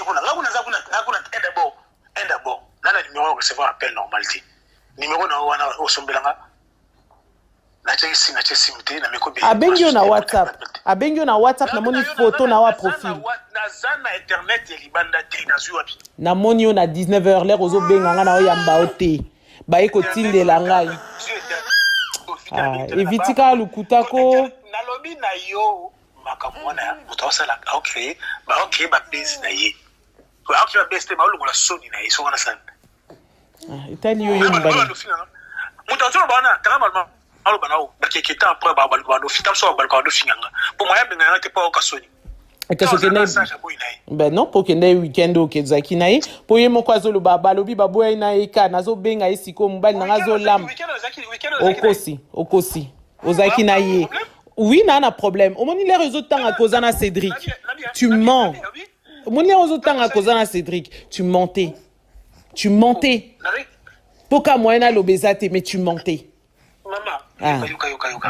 kuna d'abord nana numéro recevoir appel normalité numéro na wana osombelanga na chesi simte na meko abengio na WhatsApp na moni photo na wa profil na zana internet libanda te na zuapi na moni yo na 19h l'heure ozo benganga na yamba ote ba eko tindela ngai evitika lukutako na lobi na yo makamwana mutawasala au créer ba base na ye ba créer base te ba longola soni na ye so wana sana itali yo mbana mutazo bana kama alo banao bakeketa après ba balkwando fita so balkwando finganga pour moi benga te pas okasoni ben non pour kende weekend okezaki naye po ye moko azolo balobi baboya na eka nazo benga esiko mobali na ngazo lam okosi ozaki na ye oui na problème omoni les réseaux tanga kozana Cédric tu mens omoni les réseaux tanga kozana Cédric tu mentais poka moyena lobezate mais tu mentais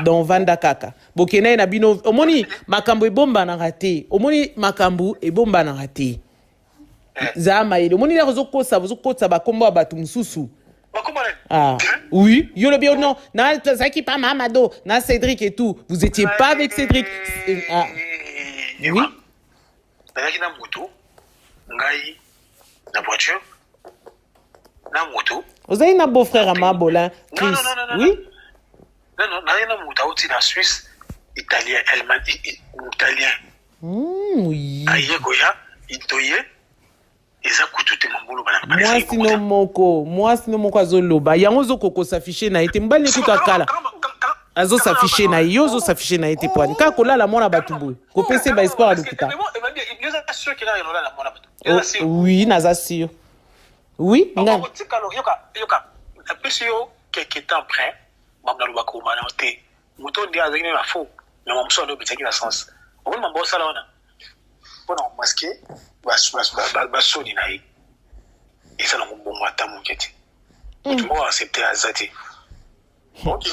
don vanda kaka bokena na bino omoni makambo ebomba na raté omoni makambo ebomba na raté zama ile omoni lezo kosa ba kombo batu mususu oui yo le bien non na zaki pas Mamado na Cédric et tout vous étiez pas avec Cédric oui bazaki na moto ngai na voiture na moto ozali na beau-frère Amabola Chris oui non, n'a pas de la Suisse, italien, allemand, italien. Oui. Aïe, Goya, Itoye, et ça coûte tout mon boulot. Moi, sinon, mon zoloba. Yango koko s'afficher na été mbali kuta kala. Azo s'afficher na yozo s'afficher na été poani. Ka kola la mona batubu. Ko pese ba espoir alukuta. Oui, naza sûr. Oui, nga. Yoka. La PCO quelque temps après. Mamna lubako manante muto ndi azakine na fo na mamso ndo bitaki na sens on mambo sala wana bona maske basoni na yi isa na mbongo atamu keti mutu mo accepter azati OK